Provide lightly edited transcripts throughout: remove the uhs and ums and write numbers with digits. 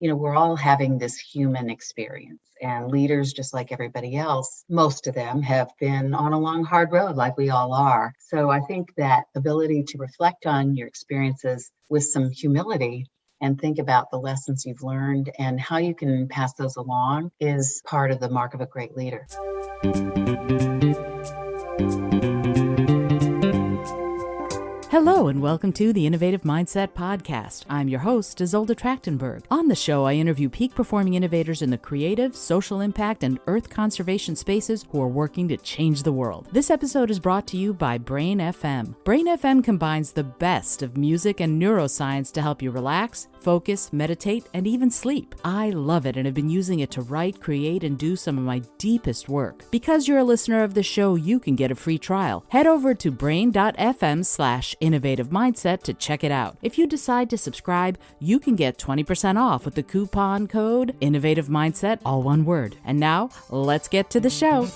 we're all having this human experience, and leaders, just like everybody else, most of them have been on a long, hard road like we all are. So I think that ability to reflect on your experiences with some humility and think about the lessons you've learned and how you can pass those along is part of the mark of a great leader. Hello and welcome to the Innovative Mindset Podcast. I'm your host, Isolde Trachtenberg. On the show, I interview peak-performing innovators in the creative, social impact, and earth conservation spaces who are working to change the world. This episode is brought to you by Brain FM. Brain FM combines the best of music and neuroscience to help you relax, focus, meditate, and even sleep. I love it and have been using it to write, create, and do some of my deepest work. Because you're a listener of the show, you can get a free trial. Head over to brain.fm/innovative mindset to check it out. If you decide to subscribe, you can get 20% off with the coupon code Innovative Mindset, all one word. And now, let's get to the show.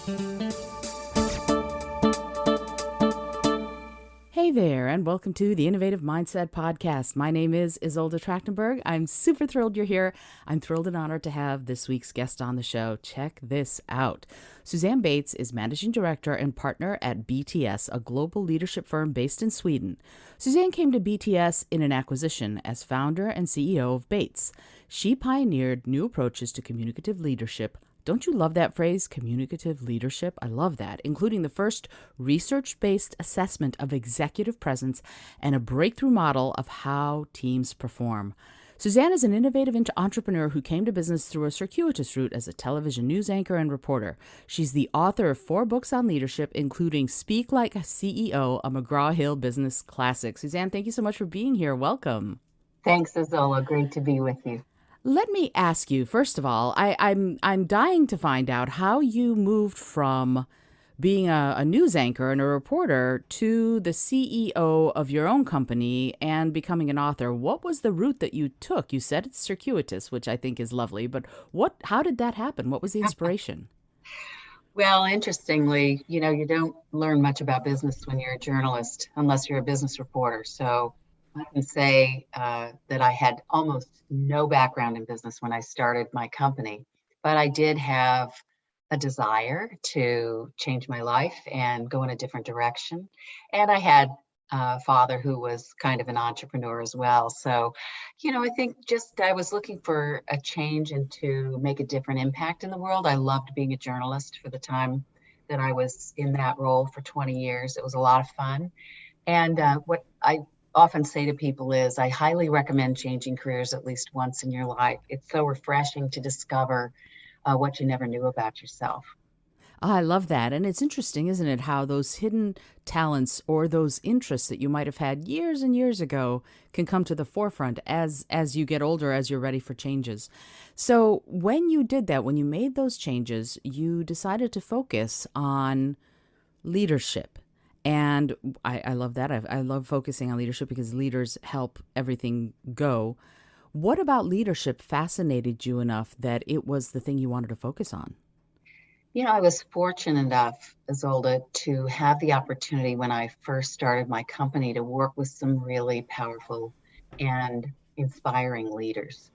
Hey there, and welcome to the Innovative Mindset Podcast. My name is Isolde Trachtenberg. I'm super thrilled you're here. I'm thrilled and honored to have this week's guest on the show. Check this out. Suzanne Bates is Managing Director and Partner at BTS, a global leadership firm based in Sweden. Suzanne came to BTS in an acquisition as founder and CEO of Bates. She pioneered new approaches to communicative leadership. Don't you love that phrase, communicative leadership? I love that, including the first research-based assessment of executive presence and a breakthrough model of how teams perform. Suzanne is an innovative entrepreneur who came to business through a circuitous route as a television news anchor and reporter. She's the author of 4 books on leadership, including Speak Like a CEO, a McGraw-Hill business classic. Suzanne, thank you so much for being here. Welcome. Thanks, Isola. Great to be with you. Let me ask you, first of all, I'm dying to find out how you moved from being a news anchor and a reporter to the CEO of your own company and becoming an author. What was the route that you took? You said it's circuitous, which I think is lovely, but how did that happen? What was the inspiration? Well, interestingly, you don't learn much about business when you're a journalist unless you're a business reporter. So I can say that I had almost no background in business when I started my company, but I did have a desire to change my life and go in a different direction. And I had a father who was kind of an entrepreneur as well. So, I think I was looking for a change and to make a different impact in the world. I loved being a journalist for the time that I was in that role for 20 years. It was a lot of fun. And what I often say to people is I highly recommend changing careers at least once in your life. It's so refreshing to discover what you never knew about yourself. I love that. And it's interesting, isn't it, how those hidden talents or those interests that you might have had years and years ago can come to the forefront as you get older, as you're ready for changes. So when you did that, when you made those changes, you decided to focus on leadership. And I love that. I love focusing on leadership because leaders help everything go. What about leadership fascinated you enough that it was the thing you wanted to focus on? I was fortunate enough, Isolde, to have the opportunity when I first started my company to work with some really powerful and inspiring leaders.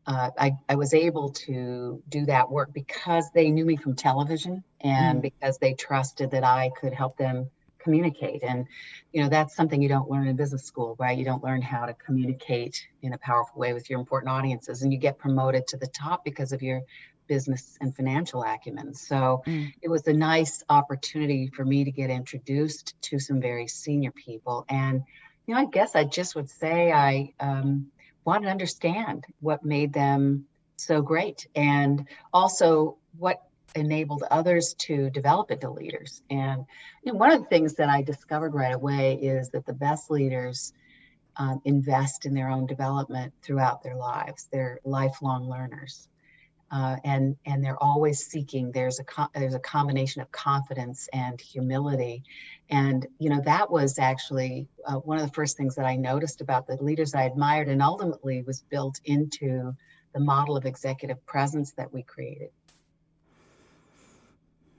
I was able to do that work because they knew me from television and because they trusted that I could help them communicate. And, that's something you don't learn in business school, right? You don't learn how to communicate in a powerful way with your important audiences, and you get promoted to the top because of your business and financial acumen. So it was a nice opportunity for me to get introduced to some very senior people. And, I guess I just would say I wanted to understand what made them so great and also what enabled others to develop into leaders. And one of the things that I discovered right away is that the best leaders invest in their own development throughout their lives. They're lifelong learners. And they're always seeking. There's a combination of confidence and humility, and that was actually one of the first things that I noticed about the leaders I admired, and ultimately was built into the model of executive presence that we created.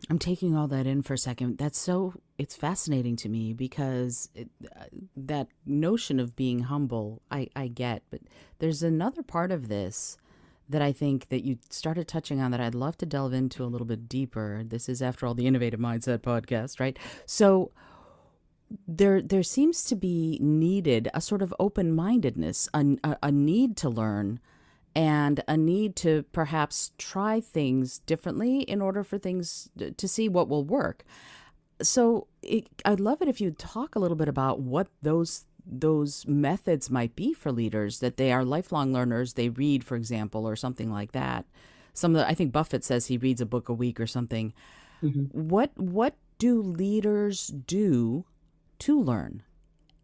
I'm taking all that in for a second. It's fascinating to me because that notion of being humble, I get, but there's another part of this that I think that you started touching on that I'd love to delve into a little bit deeper. This is, after all, the Innovative Mindset podcast, right? So there seems to be needed a sort of open-mindedness, a need to learn, and a need to perhaps try things differently in order for things to see what will work. So I'd love it if you'd talk a little bit about what those methods might be for leaders, that they are lifelong learners. They read, for example, or something like that. I think Buffett says he reads a book a week or something. Mm-hmm. What do leaders do to learn?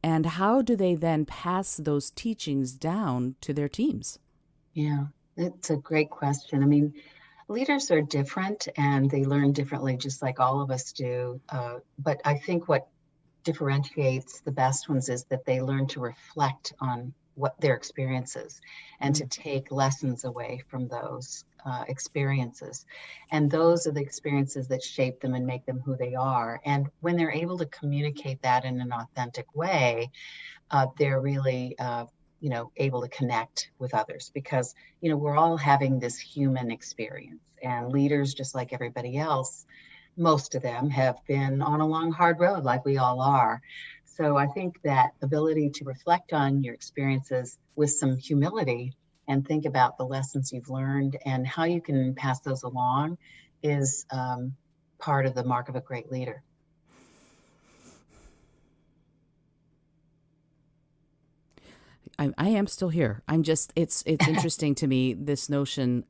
And how do they then pass those teachings down to their teams? Yeah, it's a great question. I mean, leaders are different and they learn differently, just like all of us do. But I think what differentiates the best ones is that they learn to reflect on what their experiences and to Mm. take lessons away from those experiences. And those are the experiences that shape them and make them who they are. And when they're able to communicate that in an authentic way, they're really able to connect with others, because we're all having this human experience, and leaders, just like everybody else, most of them have been on a long hard road like we all are. So I think that ability to reflect on your experiences with some humility and think about the lessons you've learned and how you can pass those along is part of the mark of a great leader. I am still here. I'm just, it's interesting to me, this notion,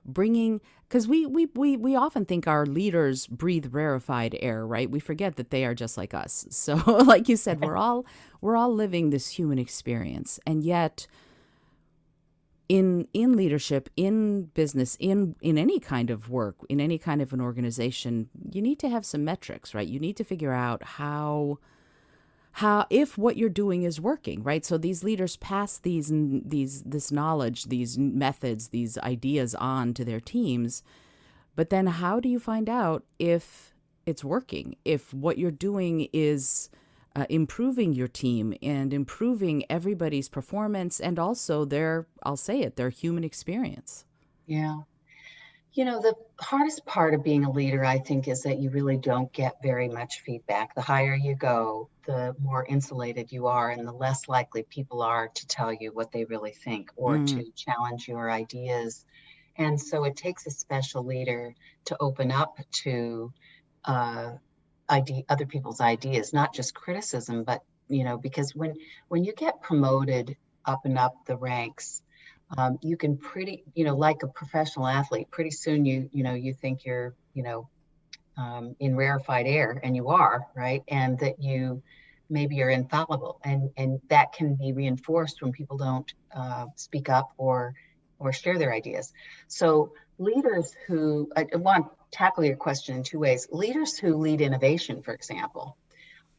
bringing, because we often think our leaders breathe rarefied air, right? We forget that they are just like us. So like you said, we're all living this human experience. And yet in leadership, in business, in any kind of work, in any kind of an organization, you need to have some metrics, right? You need to figure out how if what you're doing is working, right? So these leaders pass this knowledge, these methods, these ideas on to their teams. But then how do you find out if it's working, if what you're doing is improving your team and improving everybody's performance, and also I'll say it, their human experience? Yeah. The hardest part of being a leader, I think, is that you really don't get very much feedback. The higher you go, the more insulated you are, and the less likely people are to tell you what they really think or Mm. to challenge your ideas. And so it takes a special leader to open up to uh, other people's ideas, not just criticism, but because when you get promoted up and up the ranks, you can like a professional athlete, pretty soon you think you're in rarefied air, and you are, right, and that you maybe you're infallible, and that can be reinforced when people don't speak up or share their ideas. So leaders who I want to tackle your question in two ways. Leaders who lead innovation, for example,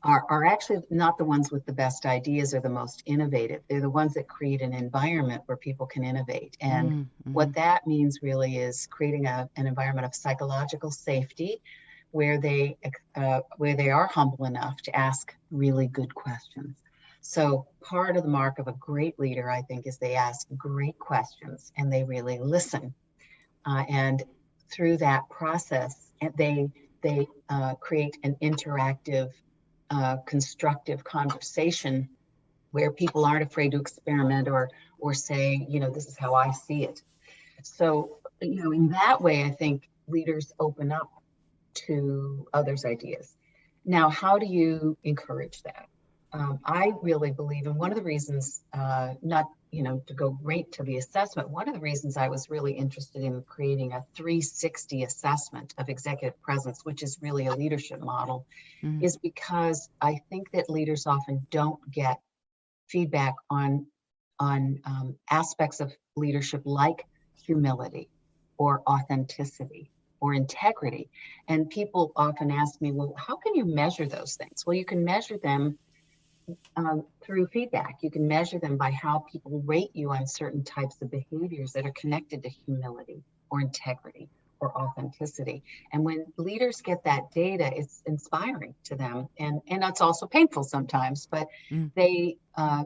are actually not the ones with the best ideas or the most innovative. They're the ones that create an environment where people can innovate. And Mm. what Mm. that means really is creating an environment of psychological safety where they are humble enough to ask really good questions. So part of the mark of a great leader, I think, is they ask great questions and they really listen. And through that process, they create an interactive, constructive conversation where people aren't afraid to experiment or say, this is how I see it. So, in that way, I think leaders open up to others' ideas. Now, how do you encourage that? I really believe, and one of the reasons, not to go right to the assessment, one of the reasons I was really interested in creating a 360 assessment of executive presence, which is really a leadership model, Mm. is because I think that leaders often don't get feedback on aspects of leadership like humility or authenticity or integrity. And people often ask me, well, how can you measure those things? Well, you can measure them through feedback. You can measure them by how people rate you on certain types of behaviors that are connected to humility or integrity or authenticity. And when leaders get that data, it's inspiring to them, and it's also painful sometimes. But Mm.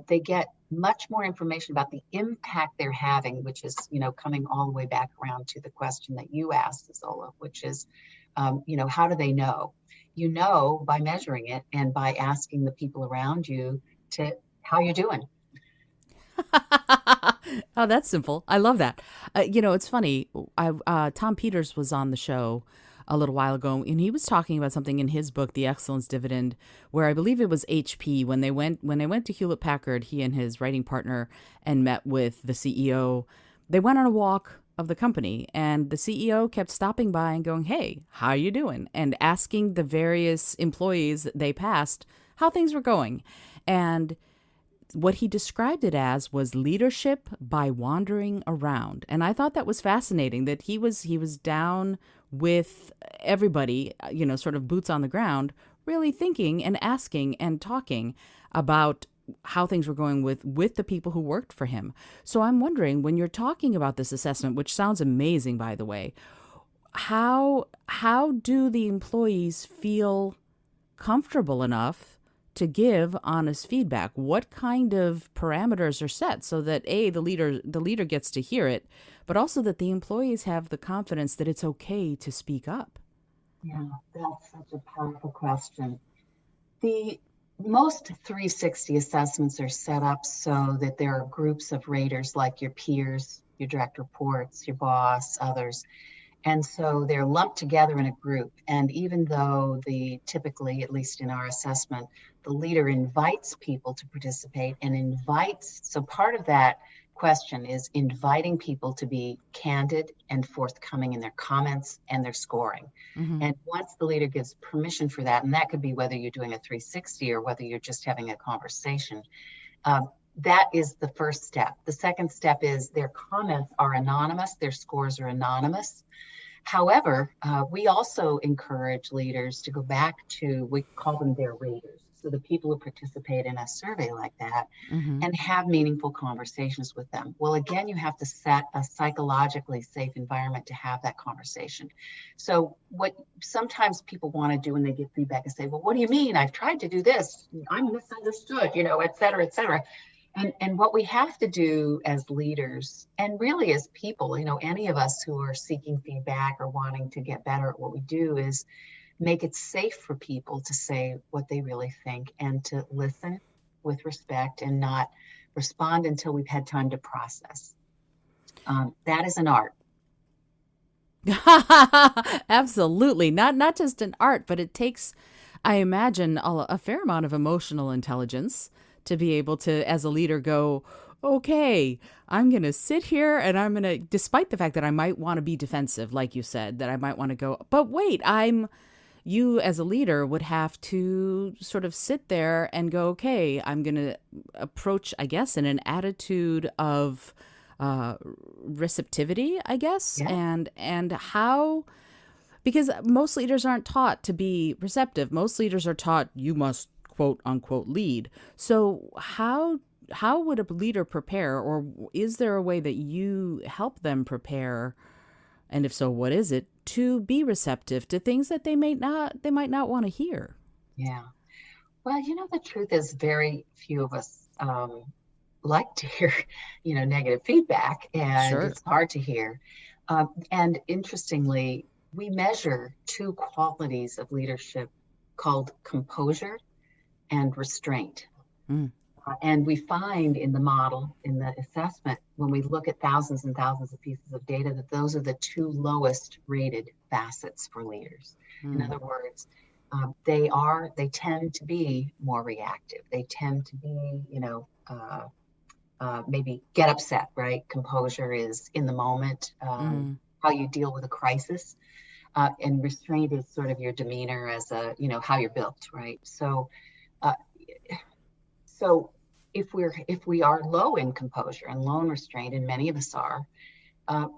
they get much more information about the impact they're having, which is coming all the way back around to the question that you asked, Zola, which is how do they know? You know by measuring it and by asking the people around you to how you doing. Oh, that's simple. I love that. It's funny. Tom Peters was on the show a little while ago, and he was talking about something in his book, The Excellence Dividend, where I believe it was HP when they went to Hewlett Packard, he and his writing partner, and met with the CEO. They went on a walk of the company, and the CEO kept stopping by and going, "Hey, how you doing?" and asking the various employees that they passed how things were going. And what he described it as was leadership by wandering around. And I thought that was fascinating that he was down with everybody, sort of boots on the ground, really thinking and asking and talking about how things were going with the people who worked for him. So I'm wondering, when you're talking about this assessment, which sounds amazing, by the way, how do the employees feel comfortable enough to give honest feedback? What kind of parameters are set so that the leader gets to hear it, but also that the employees have the confidence that it's okay to speak up? Yeah, that's such a powerful question. The most 360 assessments are set up so that there are groups of raters like your peers, your direct reports, your boss, others. And so they're lumped together in a group. And even though typically, at least in our assessment, the leader invites people to participate so part of that question is inviting people to be candid and forthcoming in their comments and their scoring. Mm-hmm. And once the leader gives permission for that, and that could be whether you're doing a 360 or whether you're just having a conversation, that is the first step. The second step is their comments are anonymous, their scores are anonymous. However, we also encourage leaders to go back to, we call them their raters. So the people who participate in a survey like that Mm-hmm. and have meaningful conversations with them. Well, again, you have to set a psychologically safe environment to have that conversation. So what sometimes people want to do when they get feedback is say, well, what do you mean? I've tried to do this. I'm misunderstood, et cetera, et cetera. And what we have to do as leaders and really as people, any of us who are seeking feedback or wanting to get better at what we do is make it safe for people to say what they really think and to listen with respect and not respond until we've had time to process. That is an art. Absolutely. Not just an art, but it takes, I imagine, a fair amount of emotional intelligence to be able to, as a leader, go, okay, I'm going to sit here and I'm going to, despite the fact that I might want to be defensive, like you said, that I might want to go, but wait, you as a leader would have to sort of sit there and go, okay, I'm going to approach, I guess, in an attitude of receptivity, I guess, Yeah. and how, because most leaders aren't taught to be receptive. Most leaders are taught you must quote unquote lead. So how would a leader prepare, or is there a way that you help them prepare, and if so, what is it, to be receptive to things that they might not want to hear? Yeah. Well, the truth is very few of us like to hear, negative feedback, and Sure. it's hard to hear. And interestingly, we measure two qualities of leadership called composure and restraint. Mm. And we find in the model, in the assessment, when we look at thousands and thousands of pieces of data, that those are the two lowest rated facets for leaders. In Mm. other words, they tend to be more reactive. They tend to be, maybe get upset, right? Composure is in the moment, Mm. how you deal with a crisis. And restraint is sort of your demeanor as how you're built, right? Uh, so if we are low in composure and low in restraint, and many of us are,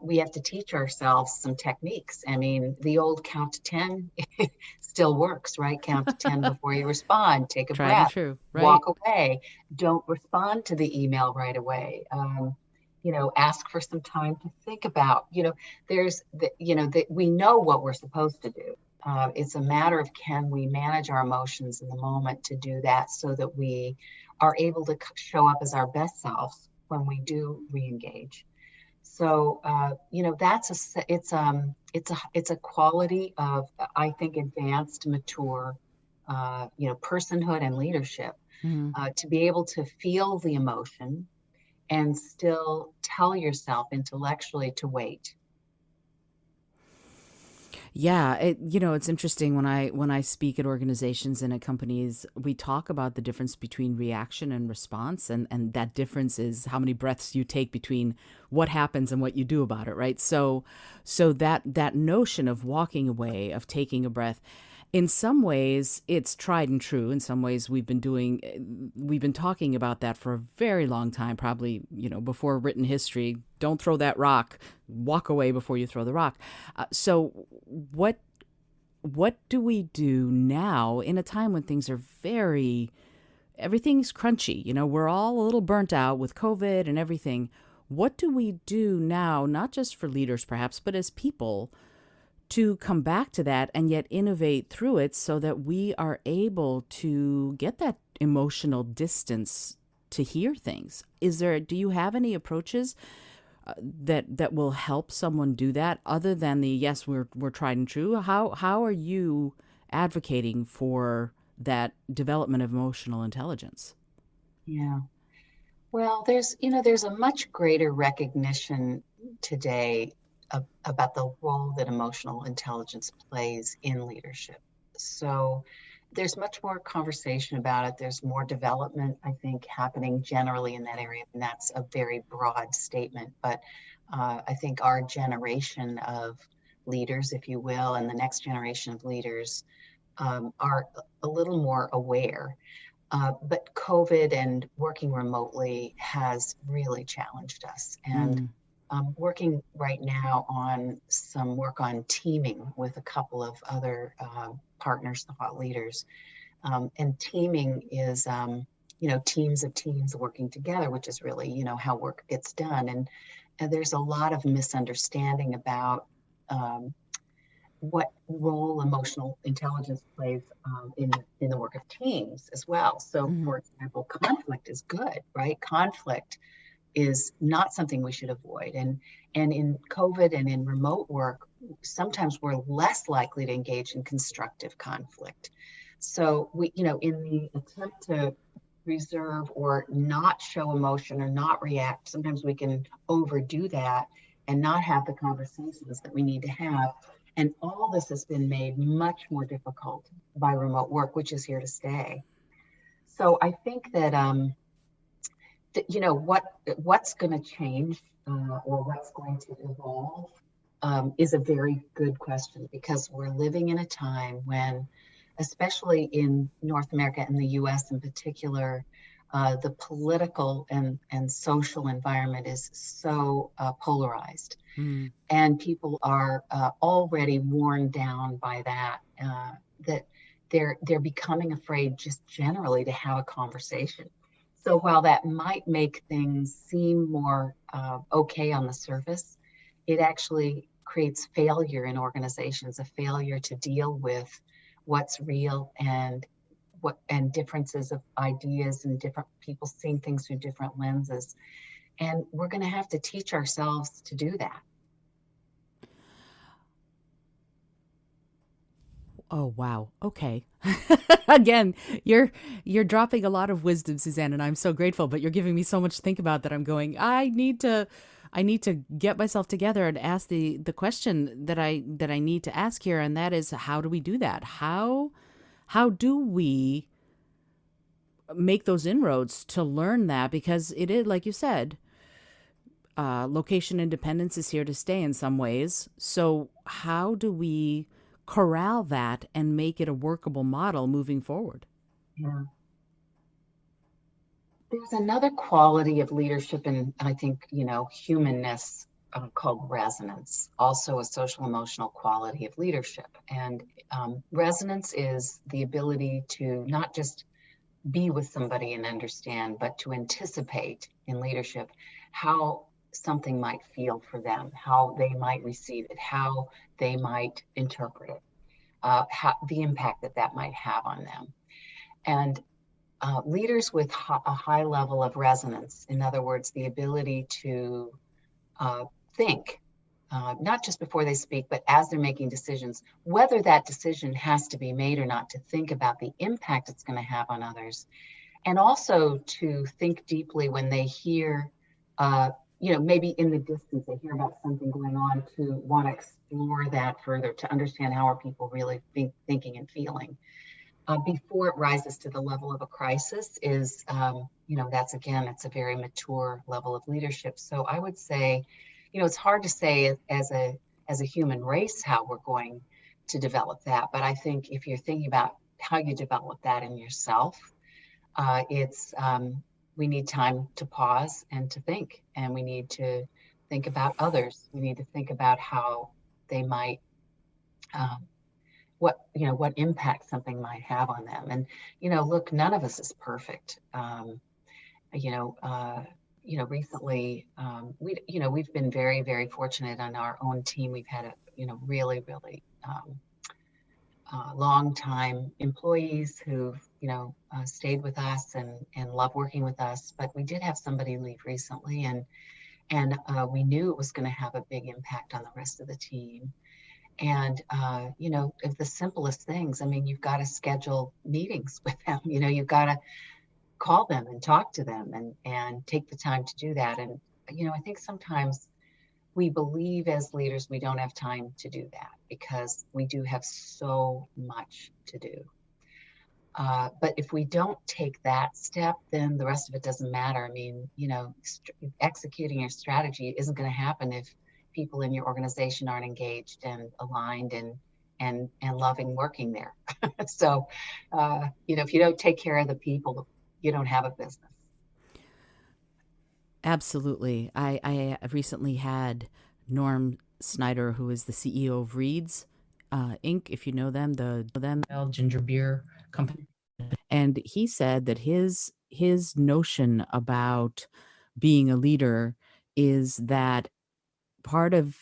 we have to teach ourselves some techniques. I mean, the old count to 10 still works, right? Count to 10 before you respond, take a Tried and breath, true, right? walk away, don't respond to the email right away. ask for some time to think about, there's that we know what we're supposed to do. It's a matter of, can we manage our emotions in the moment to do that so that we are able to show up as our best selves when we do re-engage. So, it's a quality of, I think, advanced, mature, personhood and leadership, Mhm. to be able to feel the emotion and still tell yourself intellectually to wait. Yeah, it's interesting when I speak at organizations and at companies, we talk about the difference between reaction and response, and that difference is how many breaths you take between what happens and what you do about it, right? So that notion of walking away, of taking a breath, in some ways it's tried and true. In some ways we've been talking about that for a very long time, probably, before written history. Don't throw that rock, walk away before you throw the rock. So what do we do now in a time when things are everything's crunchy? We're all a little burnt out with COVID and everything. What do we do now, not just for leaders perhaps, but as people, to come back to that and yet innovate through it so that we are able to get that emotional distance to hear things? Do you have any approaches that will help someone do that, other than the, yes, we're tried and true? How are you advocating for that development of emotional intelligence? Yeah. Well, there's a much greater recognition today about the role that emotional intelligence plays in leadership. So there's much more conversation about it. There's more development, I think, happening generally in that area. And that's a very broad statement. But I think our generation of leaders, if you will, and the next generation of leaders, are a little more aware. But COVID and working remotely has really challenged us. And Mm. I'm working right now on some work on teaming with a couple of other partners, thought leaders. And teaming is, teams of teams working together, which is really, how work gets done. And there's a lot of misunderstanding about um, what role emotional intelligence plays in the work of teams as well. So, Hmm. for example, conflict is good, right? Conflict is not something we should avoid. And in COVID and in remote work, sometimes we're less likely to engage in constructive conflict. So in the attempt to reserve or not show emotion or not react, sometimes we can overdo that and not have the conversations that we need to have. And all this has been made much more difficult by remote work, which is here to stay. So I think that what's going to change, or what's going to evolve, is a very good question, because we're living in a time when, especially in North America and the US in particular, the political and social environment is so polarized, Mm. and people are already worn down by that, that they're becoming afraid just generally to have a conversation. So while that might make things seem more okay on the surface, it actually creates failure in organizations, a failure to deal with what's real, and differences of ideas, and different people seeing things through different lenses. And we're going to have to teach ourselves to do that. Oh, wow. Okay. Again, you're dropping a lot of wisdom, Suzanne, and I'm so grateful, but you're giving me so much to think about that I'm going, I need to get myself together and ask the question that I need to ask here, and that is, how do we do that? How do we make those inroads to learn that? Because it is, like you said, location independence is here to stay in some ways. So how do we corral that and make it a workable model moving forward? Yeah. There's another quality of leadership, and I think, humanness, called resonance, also a social emotional quality of leadership. And resonance is the ability to not just be with somebody and understand, but to anticipate in leadership how something might feel for them, how they might receive it, how they might interpret it, the impact that that might have on them. And leaders with a high level of resonance, in other words, the ability to think, not just before they speak, but as they're making decisions, whether that decision has to be made or not, to think about the impact it's going to have on others. And also to think deeply when they hear, maybe in the distance, they hear about something going on, to want to explore that further, to understand how are people really thinking and feeling. Before it rises to the level of a crisis is, that's again, it's a very mature level of leadership. So I would say, it's hard to say as a human race how we're going to develop that. But I think if you're thinking about how you develop that in yourself, it's we need time to pause and to think, and we need to think about others. We need to think about how they might um, what impact something might have on them. And look, none of us is perfect. You know Recently, we've been very, very fortunate on our own team. We've had a really, really long time employees who've stayed with us and love working with us. But we did have somebody leave recently, and we knew it was going to have a big impact on the rest of the team. And, if the simplest things, I mean, you've got to schedule meetings with them, you've got to call them and talk to them and take the time to do that. And, I think sometimes we believe as leaders, we don't have time to do that because we do have so much to do. But if we don't take that step, then the rest of it doesn't matter. I mean, executing your strategy isn't going to happen if people in your organization aren't engaged and aligned and loving working there. So, if you don't take care of the people, you don't have a business. Absolutely. I recently had Norm Snyder, who is the CEO of Reed's Inc., if you know them, the ginger beer company. And he said that his notion about being a leader is that part of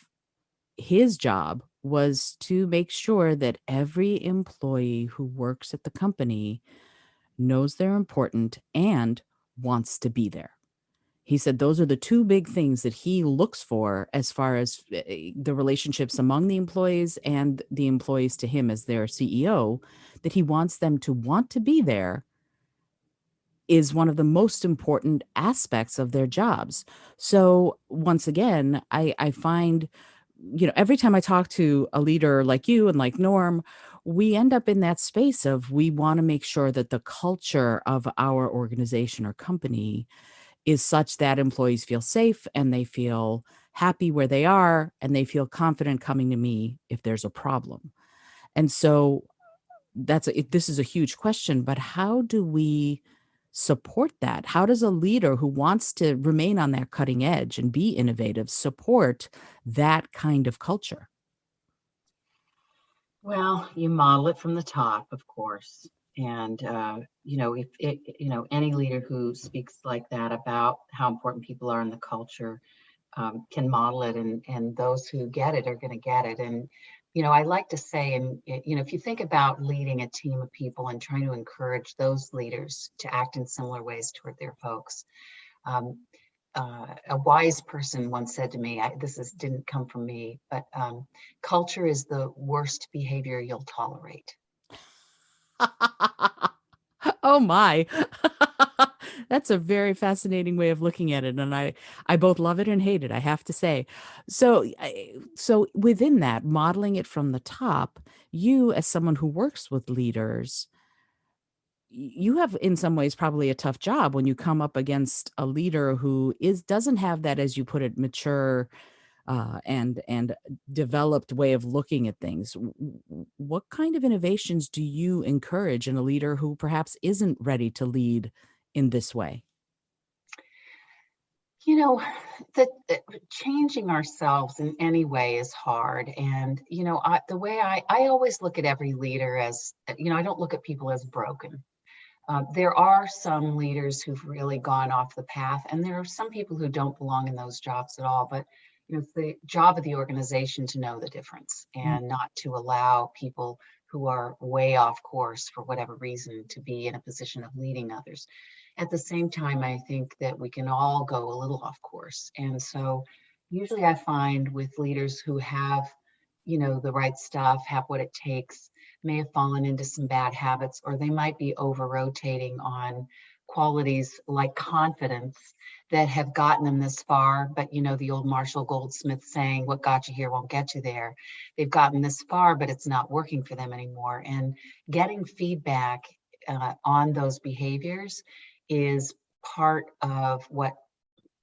his job was to make sure that every employee who works at the company knows they're important and wants to be there. He said those are the two big things that he looks for as far as the relationships among the employees and the employees to him as their CEO, that he wants them to want to be there is one of the most important aspects of their jobs. So once again, I find, every time I talk to a leader like you and like Norm, we end up in that space of we want to make sure that the culture of our organization or company is such that employees feel safe and they feel happy where they are and they feel confident coming to me if there's a problem. And so this is a huge question, but how do we support that? How does a leader who wants to remain on that cutting edge and be innovative support that kind of culture? Well, you model it from the top, of course. And, if any leader who speaks like that about how important people are in the culture can model it, and those who get it are going to get it. And, I like to say, and, if you think about leading a team of people and trying to encourage those leaders to act in similar ways toward their folks, um, a wise person once said to me, didn't come from me, but culture is the worst behavior you'll tolerate. Oh my. That's a very fascinating way of looking at it, and I both love it and hate it, I have to say. So within that, modeling it from the top, you as someone who works with leaders, you have in some ways probably a tough job when you come up against a leader who doesn't have that, as you put it, mature and developed way of looking at things. What kind of innovations do you encourage in a leader who perhaps isn't ready to lead in this way? You know, that changing ourselves in any way is hard. And, the way I always look at every leader as, I don't look at people as broken. There are some leaders who've really gone off the path, and there are some people who don't belong in those jobs at all. But it's the job of the organization to know the difference Mm. and not to allow people who are way off course for whatever reason to be in a position of leading others. At the same time, I think that we can all go a little off course. And so usually I find with leaders who have, the right stuff, have what it takes, may have fallen into some bad habits, or they might be over rotating on qualities like confidence that have gotten them this far. But the old Marshall Goldsmith saying, what got you here won't get you there. They've gotten this far, but it's not working for them anymore. And getting feedback on those behaviors is part of what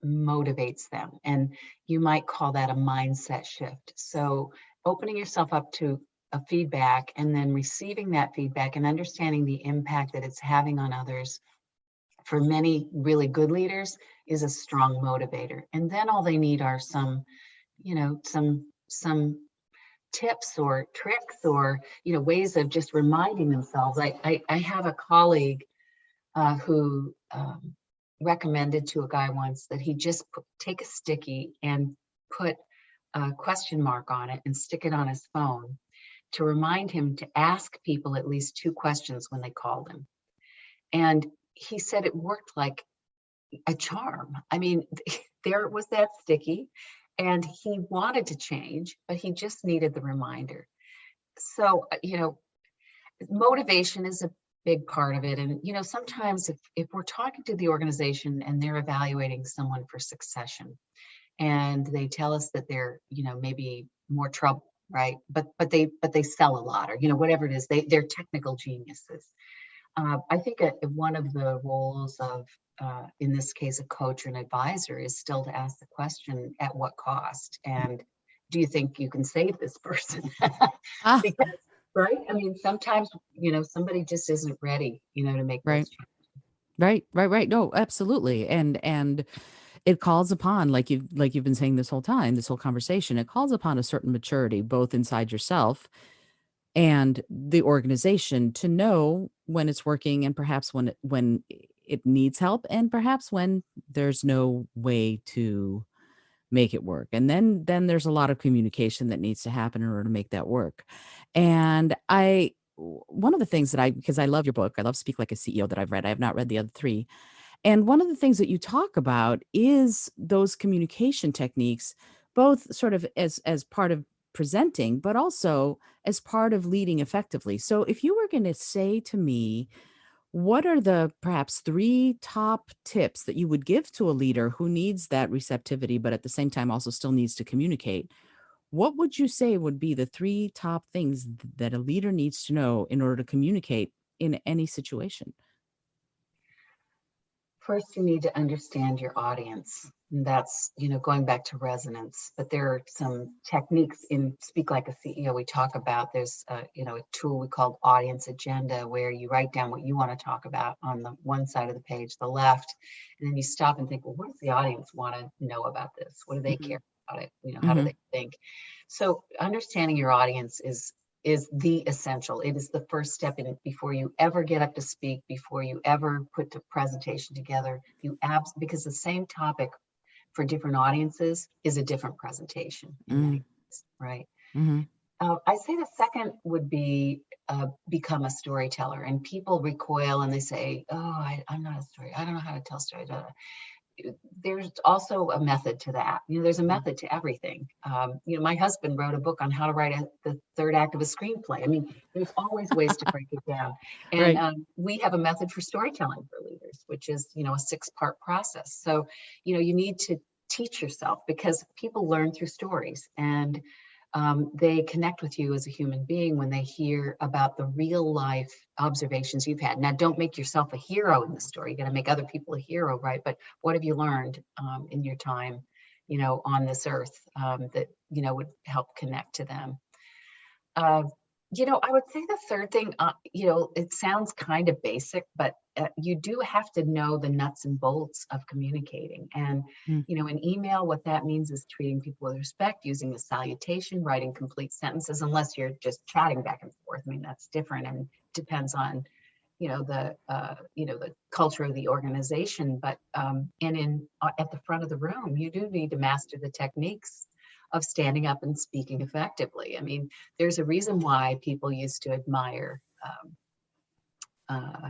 motivates them. And you might call that a mindset shift. So opening yourself up to a feedback and then receiving that feedback and understanding the impact that it's having on others for many really good leaders is a strong motivator. And then all they need are some, some tips or tricks or, ways of just reminding themselves. I have a colleague who recommended to a guy once that he just take a sticky and put a question mark on it and stick it on his phone to remind him to ask people at least 2 questions when they called him. And he said it worked like a charm. I mean, there was that sticky, and he wanted to change, but he just needed the reminder. So, motivation is a big part of it. And, sometimes if we're talking to the organization and they're evaluating someone for succession and they tell us that they're, maybe more trouble, right? But they sell a lot, or, whatever it is, they're technical geniuses. I think one of the roles of, in this case, a coach or an advisor is still to ask the question, at what cost? And do you think you can save this person? Ah, Because, right? I mean, sometimes, somebody just isn't ready, to make right. those changes. Right. No, absolutely. And it calls upon, like you've been saying this whole time, this whole conversation, it calls upon a certain maturity, both inside yourself and the organization, to know when it's working and perhaps when it needs help, and perhaps when there's no way to make it work. And then there's a lot of communication that needs to happen in order to make that work. And one of the things that because I love your book, I love Speak Like a CEO, that I've read. I have not read the other 3. And one of the things that you talk about is those communication techniques, both sort of as part of presenting, but also as part of leading effectively. So if you were going to say to me, what are the perhaps 3 top tips that you would give to a leader who needs that receptivity, but at the same time also still needs to communicate? What would you say would be the 3 top things that a leader needs to know in order to communicate in any situation? First, you need to understand your audience. And that's, going back to resonance. But there are some techniques in Speak Like a CEO we talk about. There's, a tool we call Audience Agenda, where you write down what you want to talk about on the one side of the page, the left, and then you stop and think, well, what does the audience want to know about this? What do they Mhm. care about it? How do Mhm. they think? So understanding your audience is the essential. It is the first step in it before you ever get up to speak, before you ever put the presentation together. Because the same topic for different audiences is a different presentation in many Mm. ways, right? Mhm. I say the second would be become a storyteller, and people recoil and they say, "Oh, I'm not a story. I don't know how to tell stories." There's also a method to that. There's a Mm. method to everything. My husband wrote a book on how to write the third act of a screenplay. I mean, there's always ways to break it down. And Right. we have a method for storytelling for leaders, which is, a 6-part process. So, you need to teach yourself, because people learn through stories, and they connect with you as a human being when they hear about the real life observations you've had. Now, don't make yourself a hero in the story. You got to make other people a hero, right? But what have you learned in your time, on this earth, that, would help connect to them? Uh, I would say the third thing, it sounds kind of basic, but you do have to know the nuts and bolts of communicating. And, Mm. in email, what that means is treating people with respect, using a salutation, writing complete sentences, unless you're just chatting back and forth. I mean, that's different and depends on, the culture of the organization, but at the front of the room, you do need to master the techniques of standing up and speaking effectively. I mean, there's a reason why people used to admire. Uh,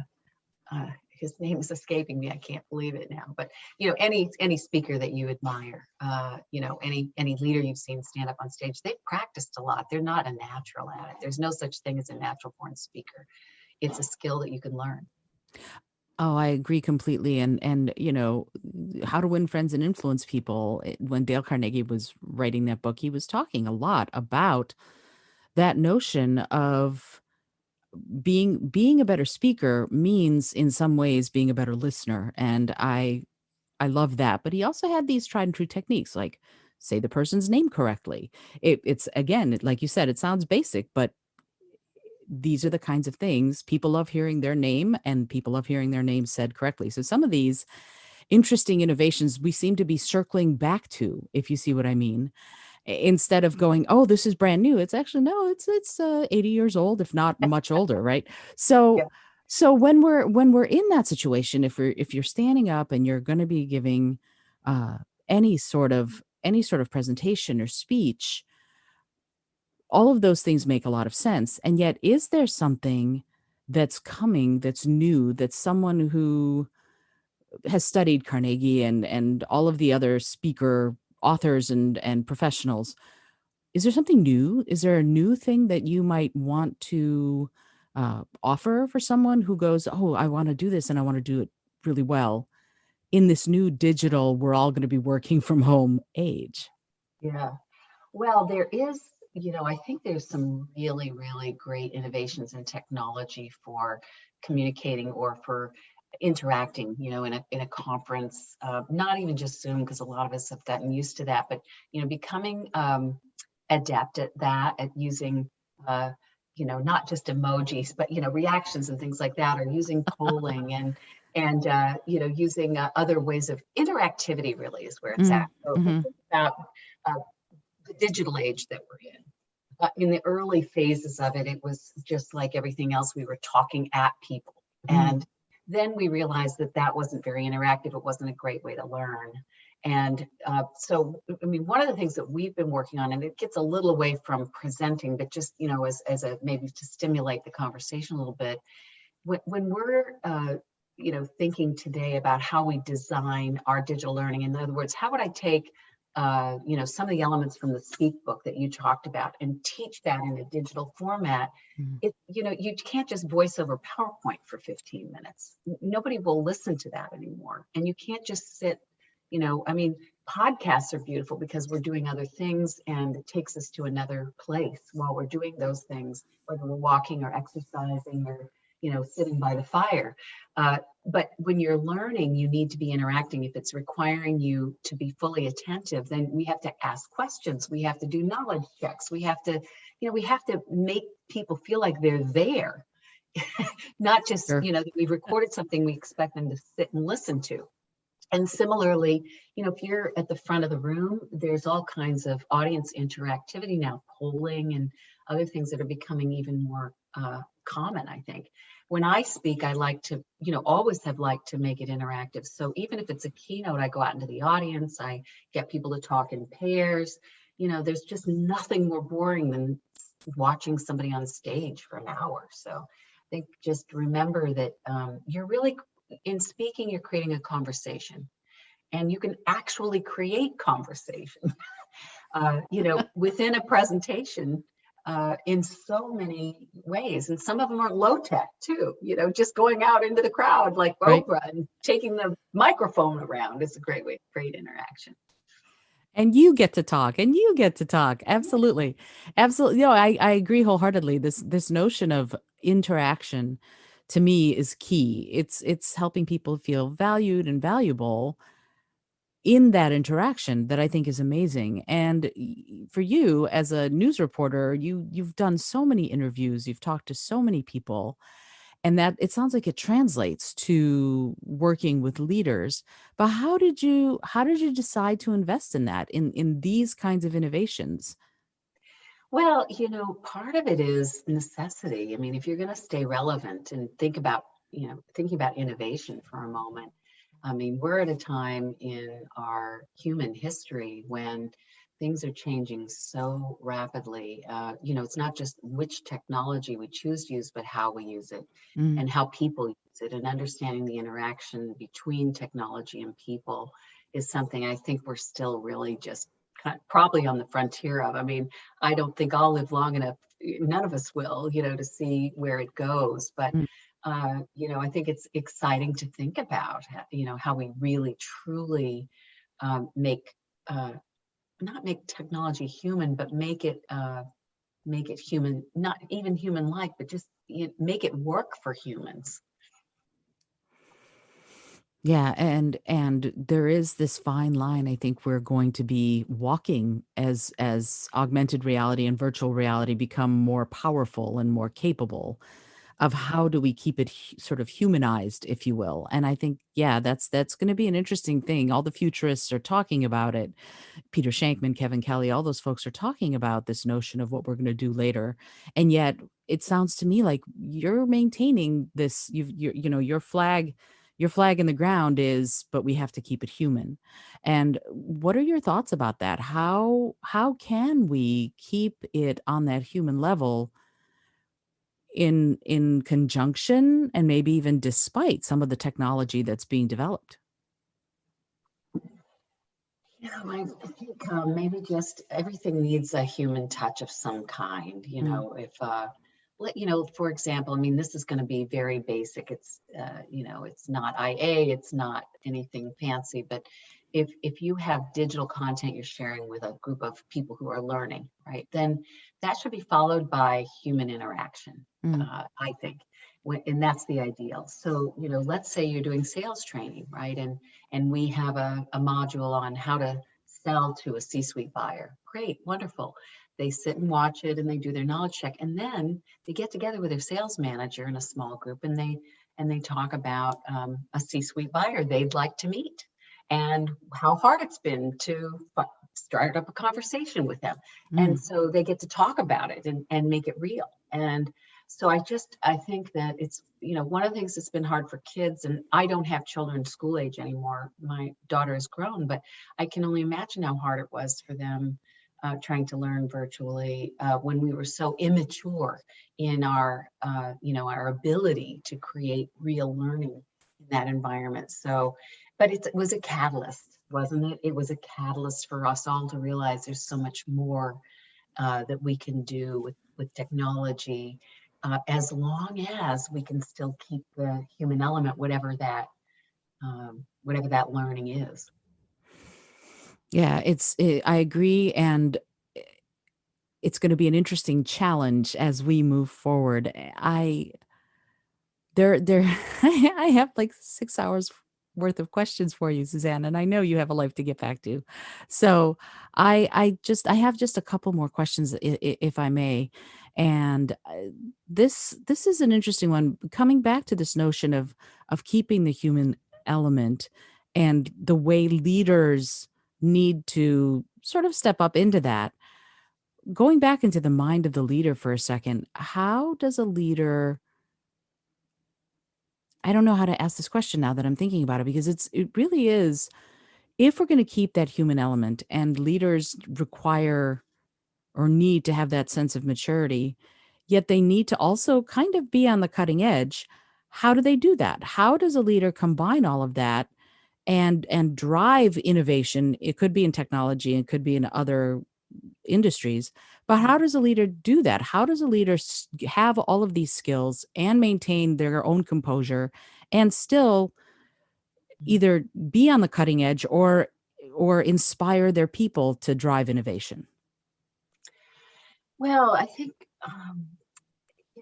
his name is escaping me. I can't believe it now. But any speaker that you admire, any leader you've seen stand up on stage, they've practiced a lot. They're not a natural at it. There's no such thing as a natural born speaker. It's a skill that you can learn. Oh, I agree completely. And How to Win Friends and Influence People. When Dale Carnegie was writing that book, he was talking a lot about that notion of being a better speaker means in some ways being a better listener. And I love that. But he also had these tried and true techniques like say the person's name correctly. It's again, like you said, it sounds basic, but these are the kinds of things people love hearing their name and people love hearing their name said correctly. So some of these interesting innovations we seem to be circling back to, if you see what I mean, instead of going, oh, this is brand new. It's actually, no, it's 80 years old, if not much older. Right. Yeah. So when we're in that situation, if you're standing up and you're going to be giving uh, any sort of presentation or speech, all of those things make a lot of sense. And yet, is there something that's coming that's new, that's someone who has studied Carnegie and all of the other speaker authors and professionals? Is there something new? Is there a new thing that you might want to offer for someone who goes, oh, I want to do this and I want to do it really well in this new digital, we're all going to be working from home age? Yeah. Well, there is, I think there's some really, really great innovations in technology for communicating or for interacting, in a conference, not even just Zoom, because a lot of us have gotten used to that, but, becoming adept at that, at using, not just emojis, but, reactions and things like that, or using polling and using other ways of interactivity really is where it's at. So if you Mm-hmm. think about uh, the digital age that we're in. In the early phases of it, it was just like everything else. We were talking at people. Mm-hmm. And then we realized that that wasn't very interactive. It wasn't a great way to learn. And I mean, one of the things that we've been working on, and it gets a little away from presenting, but just, as a maybe to stimulate the conversation a little bit, when we're, thinking today about how we design our digital learning, in other words, how would I take some of the elements from the speak book that you talked about and teach that in a digital format. You can't just voice over PowerPoint for 15 minutes. Nobody will listen to that anymore. And you can't just sit, I mean, podcasts are beautiful because we're doing other things and it takes us to another place while we're doing those things, whether we're walking or exercising or, sitting by the fire. But when you're learning, you need to be interacting. If it's requiring you to be fully attentive, then we have to ask questions. We have to do knowledge checks. We have to make people feel like they're there, not just, Sure. that we've recorded something we expect them to sit and listen to. And similarly, if you're at the front of the room, there's all kinds of audience interactivity now, polling and other things that are becoming even more common, I think. When I speak, I like to, always have liked to make it interactive. So even if it's a keynote, I go out into the audience, I get people to talk in pairs. There's just nothing more boring than watching somebody on stage for an hour. So I think just remember that you're really in speaking, you're creating a conversation and you can actually create conversation, within a presentation in so many ways. And some of them are low tech too, just going out into the crowd like Right. Oprah and taking the microphone around is a great way, great interaction. And you get to talk and you get to talk. Absolutely. Absolutely. I agree wholeheartedly. This notion of interaction to me is key. It's helping people feel valued and valuable in that interaction that I think is amazing. And for you as a news reporter, you've done so many interviews, you've talked to so many people, and that it sounds like it translates to working with leaders. But how did you decide to invest in that in these kinds of innovations? Well, part of it is necessity. I mean, if you're going to stay relevant and think about thinking about innovation for a moment. I mean, we're at a time in our human history when things are changing so rapidly. It's not just which technology we choose to use, but how we use it Mm, and how people use it, and understanding the interaction between technology and people is something I think we're still really just probably on the frontier of. I mean, I don't think I'll live long enough, none of us will, to see where it goes. But mm. I think it's exciting to think about, how we really truly make not make technology human, but make it human, not even human like, but just make it work for humans. Yeah, and there is this fine line I think we're going to be walking as augmented reality and virtual reality become more powerful and more capable of how do we keep it sort of humanized, if you will. And I think, yeah, that's going to be an interesting thing. All the futurists are talking about it. Peter Shankman, Kevin Kelly, all those folks are talking about this notion of what we're going to do later. And yet it sounds to me like you're maintaining this, your flag in the ground is, but we have to keep it human. And what are your thoughts about that? How can we keep it on that human level in conjunction and maybe even despite some of the technology that's being developed? I think maybe just everything needs a human touch of some kind. Mm, If for example, I mean, this is going to be very basic. It's not IA, it's not anything fancy, but if you have digital content you're sharing with a group of people who are learning, right, then that should be followed by human interaction. mm, I think, and that's the ideal. So, let's say you're doing sales training, right, and we have a module on how to sell to a C-suite buyer. Great, wonderful. They sit and watch it and they do their knowledge check, and then they get together with their sales manager in a small group, and they talk about a C-suite buyer they'd like to meet and how hard it's been to start up a conversation with them. And mm. so they get to talk about it and make it real. And so I think that it's, one of the things that's been hard for kids, and I don't have children school age anymore. My daughter is grown, but I can only imagine how hard it was for them trying to learn virtually when we were so immature in our ability to create real learning in that environment. So, but it was a catalyst, wasn't it? It was a catalyst for us all to realize there's so much more that we can do with technology, as long as we can still keep the human element, whatever that learning is. Yeah, I agree, and it's going to be an interesting challenge as we move forward. I there I have like 6 hours worth of questions for you, Suzanne, and I know you have a life to get back to. So, I have just a couple more questions if I may. And this is an interesting one, coming back to this notion of keeping the human element and the way leaders need to sort of step up into that. Going back into the mind of the leader for a second, how does a leader, I don't know how to ask this question now that I'm thinking about it, because it really is, if we're going to keep that human element, and leaders require or need to have that sense of maturity, yet they need to also kind of be on the cutting edge. How do they do that? How does a leader combine all of that and drive innovation? It could be in technology, it could be in other industries, but how does a leader do that? How does a leader have all of these skills and maintain their own composure and still either be on the cutting edge or inspire their people to drive innovation? Well, I think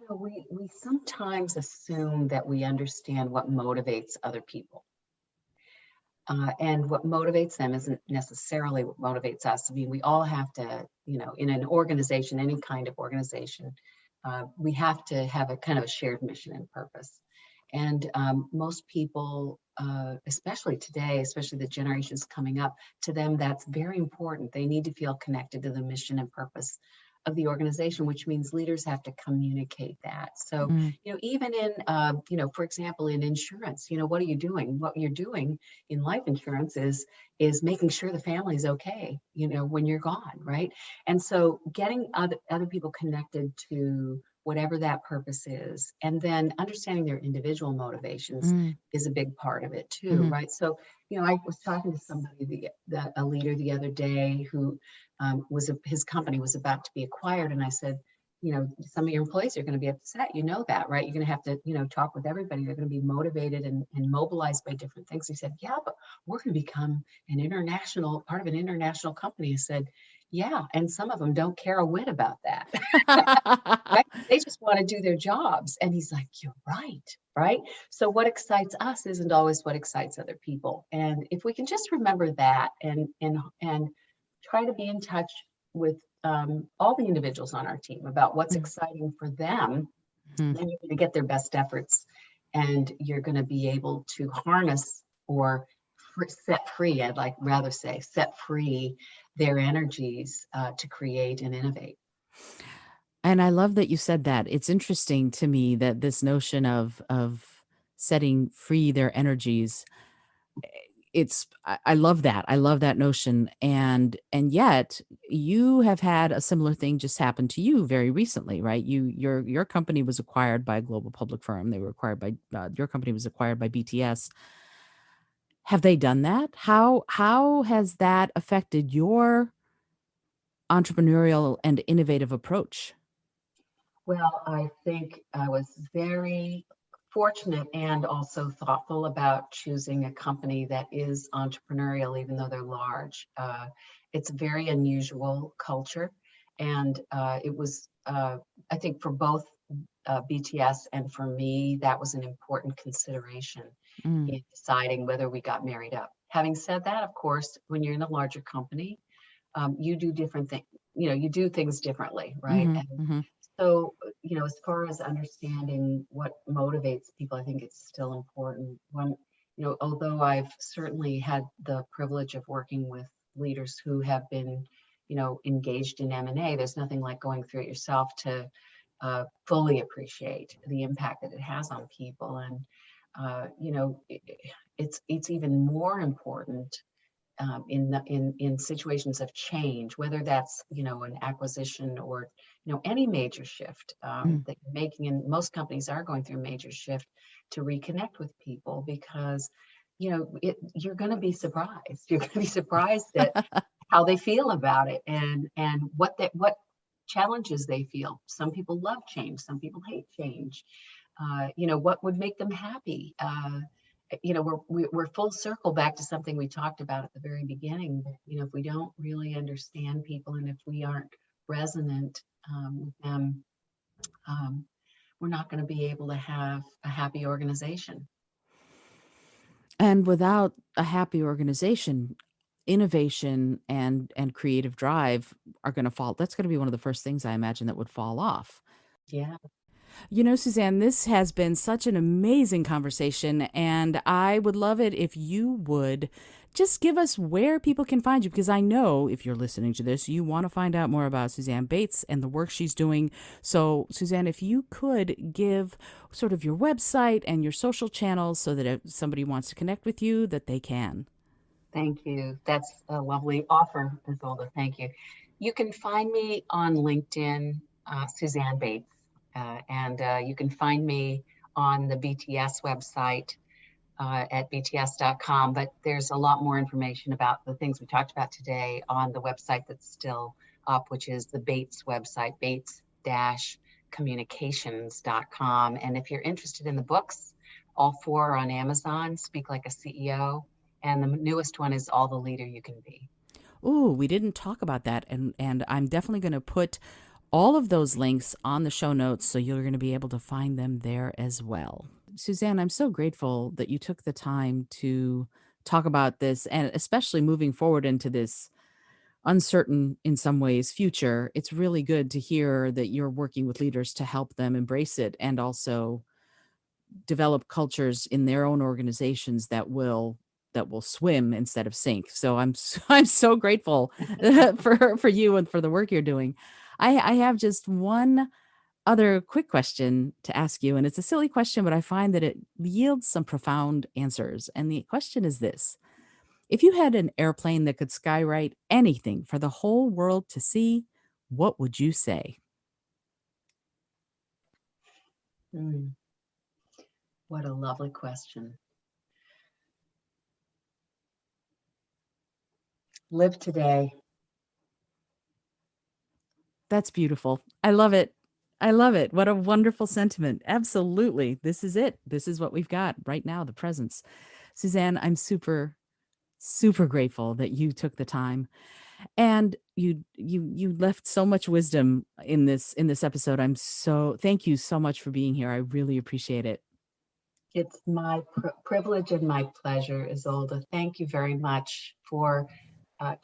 we sometimes assume that we understand what motivates other people. And what motivates them isn't necessarily what motivates us. I mean, we all have to, in an organization, any kind of organization, we have to have a kind of a shared mission and purpose. And most people, especially today, especially the generations coming up, to them, that's very important. They need to feel connected to the mission and purpose of the organization, which means leaders have to communicate that. So, Mm, even in, for example, in insurance, what are you doing? What you're doing in life insurance is making sure the family is okay, when you're gone, right? And so getting other people connected to whatever that purpose is, and then understanding their individual motivations mm, is a big part of it too, mhm, right? So, I was talking to somebody, a leader the other day who his company was about to be acquired, and I said, some of your employees are going to be upset. You know that, right? You're going to have to, talk with everybody. They're going to be motivated and mobilized by different things. He said, yeah, but we're going to become part of an international company. I said, yeah, and some of them don't care a whit about that. Right? They just want to do their jobs. And he's like, you're right, right? So what excites us isn't always what excites other people. And if we can just remember that and try to be in touch with all the individuals on our team about what's mm, exciting for them, mm. then you're going to get their best efforts, and you're going to be able to harness or set free, I'd like rather say, set free their energies to create and innovate. And I love that you said that. It's interesting to me that this notion of setting free their energies, I love that. I love that notion. And yet you have had a similar thing just happen to you very recently, right? Your company was acquired by a global public firm. They were acquired by your company was acquired by BTS. Have they done that? How has that affected your entrepreneurial and innovative approach? Well, I think I was very fortunate and also thoughtful about choosing a company that is entrepreneurial, even though they're large. It's a very unusual culture. And it was, I think, for both BTS and for me, that was an important consideration Mm, in deciding whether we got married up. Having said that, of course, when you're in a larger company, you do different things, you do things differently, right? mhm, And mhm, so, as far as understanding what motivates people, I think it's still important. Although I've certainly had the privilege of working with leaders who have been, engaged in M&A, there's nothing like going through it yourself to fully appreciate the impact that it has on people. And, it's even more important in situations of change, whether that's an acquisition or any major shift mm. that you're making. And most companies are going through a major shift to reconnect with people because you're going to be surprised. You're going to be surprised at how they feel about it and what challenges they feel. Some people love change. Some people hate change. What would make them happy. We're full circle back to something we talked about at the very beginning. That, if we don't really understand people and if we aren't resonant with them, um, we're not going to be able to have a happy organization. And without a happy organization, innovation and creative drive are going to fall. That's going to be one of the first things I imagine that would fall off. Yeah. You know, Suzanne, this has been such an amazing conversation, and I would love it if you would just give us where people can find you, because I know if you're listening to this, you want to find out more about Suzanne Bates and the work she's doing. So, Suzanne, if you could give sort of your website and your social channels so that if somebody wants to connect with you, that they can. Thank you. That's a lovely offer, Isolde. Thank you. You can find me on LinkedIn, Suzanne Bates, and you can find me on the BTS website at bts.com. But there's a lot more information about the things we talked about today on the website that's still up, which is the Bates website, bates-communications.com. And if you're interested in the books, all four are on Amazon: Speak Like a CEO, and the newest one is All the Leader You Can Be. Ooh, we didn't talk about that, and I'm definitely going to put all of those links on the show notes so you're going to be able to find them there as well. Suzanne, I'm so grateful that you took the time to talk about this, and especially moving forward into this uncertain, in some ways, future. It's really good to hear that you're working with leaders to help them embrace it and also develop cultures in their own organizations that will swim instead of sink. So I'm I'm so grateful for you and for the work you're doing. I have just one other quick question to ask you, and it's a silly question, but I find that it yields some profound answers. And the question is this: if you had an airplane that could skywrite anything for the whole world to see, what would you say? Mm, what a lovely question. Live today. That's beautiful. I love it. I love it. What a wonderful sentiment. Absolutely. This is it. This is what we've got right now, the presence. Suzanne, I'm super, super grateful that you took the time and you left so much wisdom in this episode. I'm so thank you so much for being here. I really appreciate it. It's my privilege and my pleasure, Isolde. Thank you very much for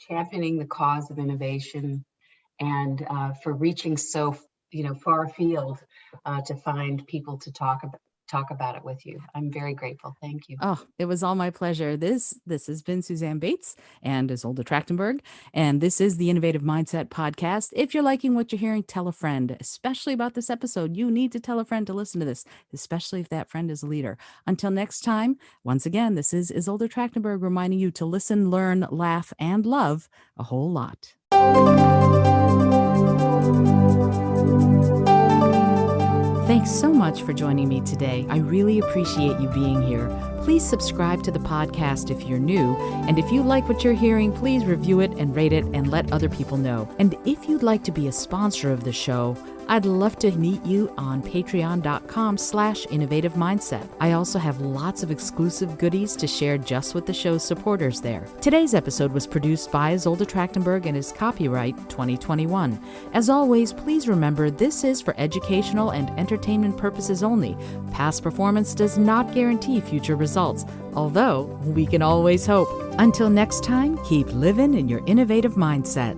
championing the cause of innovation and for reaching so far afield to find people to talk about it with you. I'm very grateful. Thank you. Oh, it was all my pleasure. This has been Suzanne Bates and Isolde Trachtenberg, and this is the Innovative Mindset Podcast. If you're liking what you're hearing, tell a friend, especially about this episode. You need to tell a friend to listen to this, especially if that friend is a leader. Until next time, once again, this is Isolde Trachtenberg reminding you to listen, learn, laugh, and love a whole lot. Thanks so much for joining me today. I really appreciate you being here. Please subscribe to the podcast if you're new. And if you like what you're hearing, please review it and rate it and let other people know. And if you'd like to be a sponsor of the show, I'd love to meet you on patreon.com/innovative mindset. I also have lots of exclusive goodies to share just with the show's supporters there. Today's episode was produced by Isolde Trachtenberg and is copyright 2021. As always, please remember this is for educational and entertainment purposes only. Past performance does not guarantee future results, although we can always hope. Until next time, keep living in your innovative mindset.